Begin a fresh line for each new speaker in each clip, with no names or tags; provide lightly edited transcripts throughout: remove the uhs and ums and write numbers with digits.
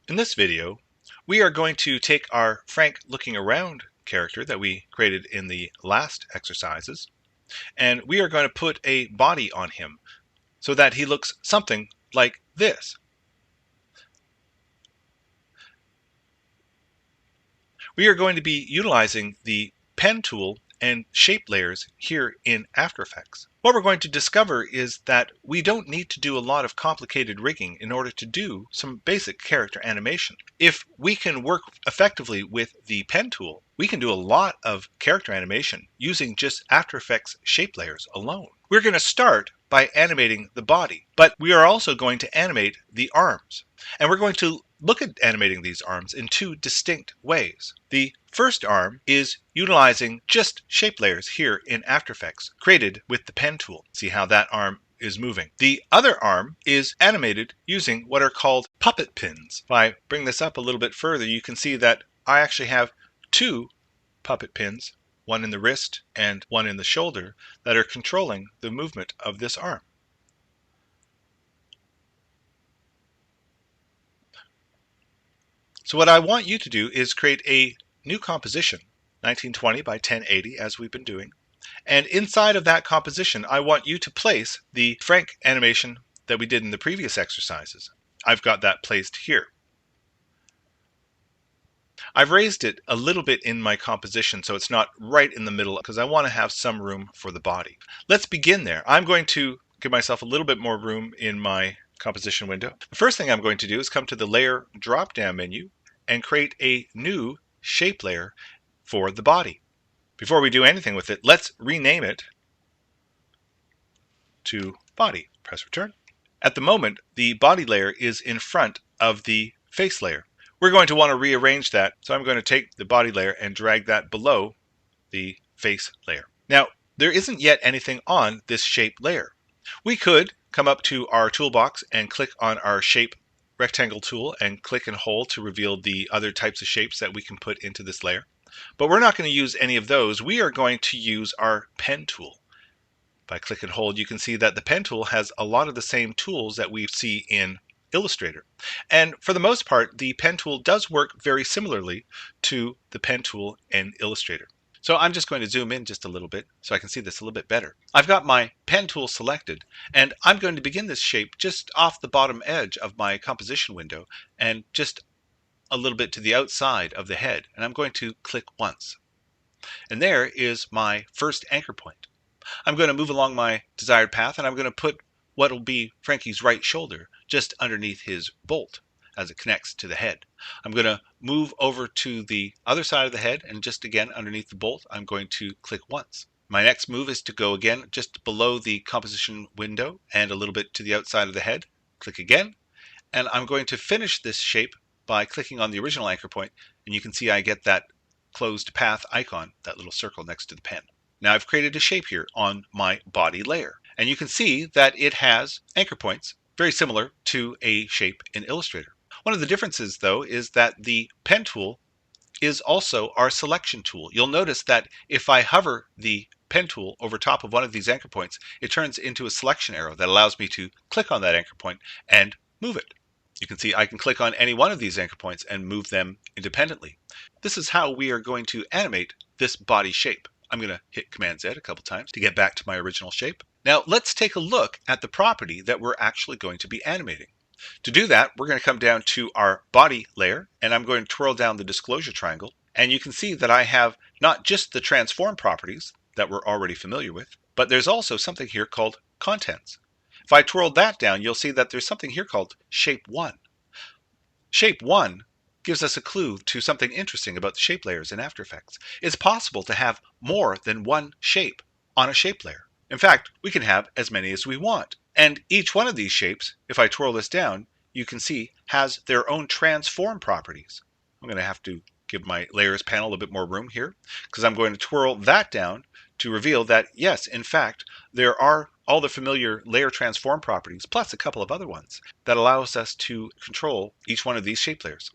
In this video, we are going to take our Frank looking around character that we created in the last exercises, and we are going to put a body on him so that he looks something like this. We are going to be utilizing the pen tool and shape layers here in After Effects. What we're going to discover is that we don't need to do a lot of complicated rigging in order to do some basic character animation. If we can work effectively with the pen tool, we can do a lot of character animation using just After Effects shape layers alone. We're going to start by animating the body, but we are also going to animate the arms. And we're going to look at animating these arms in two distinct ways. The first arm is utilizing just shape layers here in After Effects created with the pen tool. See how that arm is moving. The other arm is animated using what are called puppet pins. If I bring this up a little bit further, you can see that I actually have two puppet pins, one in the wrist and one in the shoulder, that are controlling the movement of this arm. So what I want you to do is create a new composition, 1920 by 1080, as we've been doing. And inside of that composition, I want you to place the Frank animation that we did in the previous exercises. I've got that placed here. I've raised it a little bit in my composition so it's not right in the middle because I want to have some room for the body. Let's begin there. I'm going to give myself a little bit more room in my composition window. The first thing I'm going to do is come to the layer drop-down menu and create a new shape layer for the body. Before we do anything with it, let's rename it to body. Press return. At the moment, the body layer is in front of the face layer. We're going to want to rearrange that, so I'm going to take the body layer and drag that below the face layer. Now, there isn't yet anything on this shape layer. We could come up to our toolbox and click on our shape rectangle tool and click and hold to reveal the other types of shapes that we can put into this layer. But we're not going to use any of those. We are going to use our pen tool. If I click and hold, you can see that the pen tool has a lot of the same tools that we see in Illustrator. And for the most part, the pen tool does work very similarly to the pen tool in Illustrator. So I'm just going to zoom in just a little bit so I can see this a little bit better. I've got my pen tool selected, and I'm going to begin this shape just off the bottom edge of my composition window and just a little bit to the outside of the head. And I'm going to click once. And there is my first anchor point. I'm going to move along my desired path, and I'm going to put what will be Frankie's right shoulder just underneath his bolt as it connects to the head. I'm going to move over to the other side of the head, and just again underneath the bolt, I'm going to click once. My next move is to go again just below the composition window and a little bit to the outside of the head. Click again, and I'm going to finish this shape by clicking on the original anchor point, and you can see I get that closed path icon, that little circle next to the pen. Now I've created a shape here on my body layer, and you can see that it has anchor points very similar to a shape in Illustrator. One of the differences, though, is that the pen tool is also our selection tool. You'll notice that if I hover the pen tool over top of one of these anchor points, it turns into a selection arrow that allows me to click on that anchor point and move it. You can see I can click on any one of these anchor points and move them independently. This is how we are going to animate this body shape. I'm going to hit Command Z a couple times to get back to my original shape. Now let's take a look at the property that we're actually going to be animating. To do that, we're going to come down to our body layer, and I'm going to twirl down the disclosure triangle, and you can see that I have not just the transform properties that we're already familiar with, but there's also something here called contents. If I twirl that down, you'll see that there's something here called shape 1. Shape 1 gives us a clue to something interesting about the shape layers in After Effects. It's possible to have more than one shape on a shape layer. In fact, we can have as many as we want. And each one of these shapes, if I twirl this down, you can see has their own transform properties. I'm going to have to give my layers panel a bit more room here because I'm going to twirl that down to reveal that, yes, in fact, there are all the familiar layer transform properties plus a couple of other ones that allows us to control each one of these shape layers.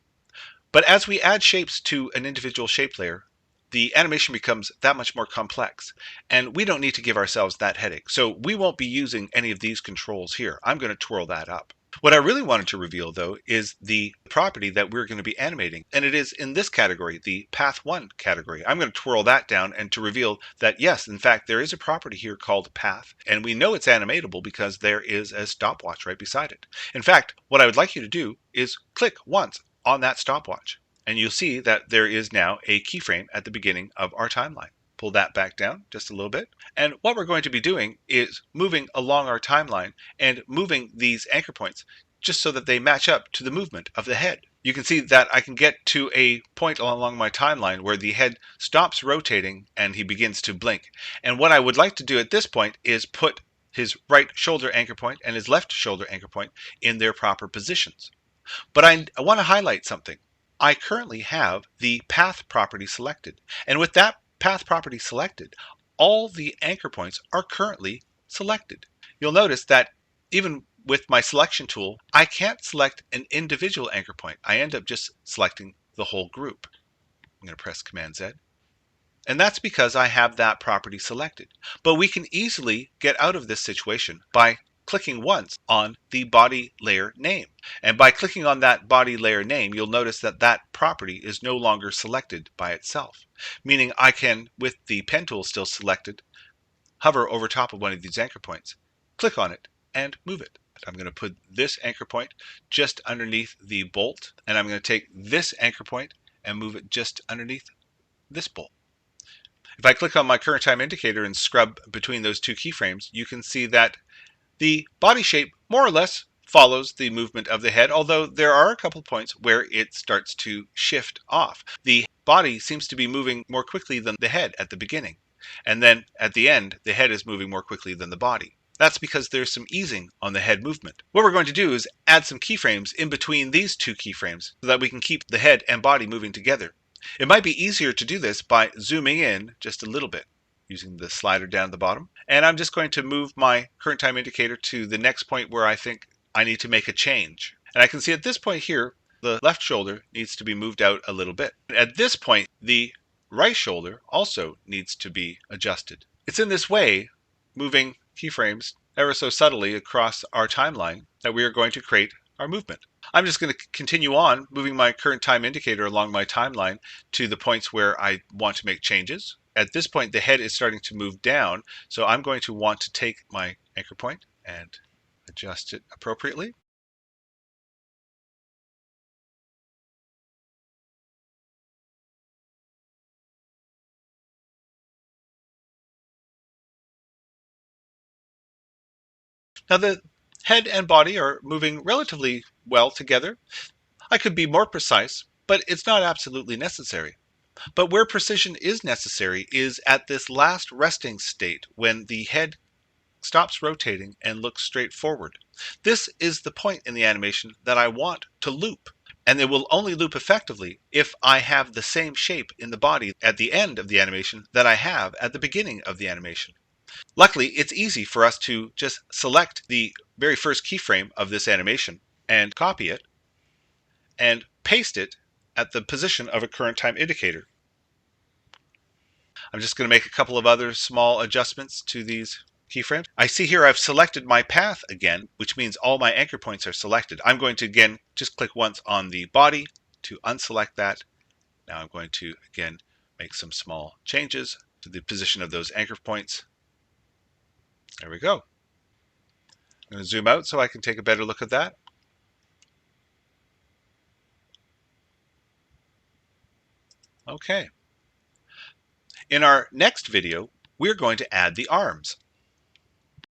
But as we add shapes to an individual shape layer, the animation becomes that much more complex, and we don't need to give ourselves that headache. So we won't be using any of these controls here. I'm going to twirl that up. What I really wanted to reveal, though, is the property that we're going to be animating, and it is in this category, the Path 1 category. I'm going to twirl that down and to reveal that, yes, in fact, there is a property here called Path, and we know it's animatable because there is a stopwatch right beside it. In fact, what I would like you to do is click once on that stopwatch, and you'll see that there is now a keyframe at the beginning of our timeline. Pull that back down just a little bit. And what we're going to be doing is moving along our timeline and moving these anchor points just so that they match up to the movement of the head. You can see that I can get to a point along my timeline where the head stops rotating and he begins to blink. And what I would like to do at this point is put his right shoulder anchor point and his left shoulder anchor point in their proper positions. But I want to highlight something. I currently have the path property selected. And with that path property selected, all the anchor points are currently selected. You'll notice that even with my selection tool, I can't select an individual anchor point. I end up just selecting the whole group. I'm going to press Command Z. And that's because I have that property selected. But we can easily get out of this situation by clicking once on the body layer name. And by clicking on that body layer name, you'll notice that that property is no longer selected by itself. Meaning I can, with the pen tool still selected, hover over top of one of these anchor points, click on it, and move it. I'm going to put this anchor point just underneath the bolt, and I'm going to take this anchor point and move it just underneath this bolt. If I click on my current time indicator and scrub between those two keyframes, you can see that the body shape more or less follows the movement of the head, although there are a couple points where it starts to shift off. The body seems to be moving more quickly than the head at the beginning, and then at the end, the head is moving more quickly than the body. That's because there's some easing on the head movement. What we're going to do is add some keyframes in between these two keyframes so that we can keep the head and body moving together. It might be easier to do this by zooming in just a little bit using the slider down at the bottom. And I'm just going to move my current time indicator to the next point where I think I need to make a change. And I can see at this point here, the left shoulder needs to be moved out a little bit. At this point, the right shoulder also needs to be adjusted. It's in this way, moving keyframes ever so subtly across our timeline, that we are going to create our movement. I'm just going to continue on moving my current time indicator along my timeline to the points where I want to make changes. At this point, the head is starting to move down, so I'm going to want to take my anchor point and adjust it appropriately. Now the head and body are moving relatively well together. I could be more precise, but it's not absolutely necessary. But where precision is necessary is at this last resting state when the head stops rotating and looks straight forward. This is the point in the animation that I want to loop. And it will only loop effectively if I have the same shape in the body at the end of the animation that I have at the beginning of the animation. Luckily, it's easy for us to just select the very first keyframe of this animation and copy it and paste it at the position of a current time indicator. I'm just going to make a couple of other small adjustments to these keyframes. I see here I've selected my path again, which means all my anchor points are selected. I'm going to again just click once on the body to unselect that. Now I'm going to again make some small changes to the position of those anchor points. There we go. I'm going to zoom out so I can take a better look at that. Okay. In our next video, we're going to add the arms.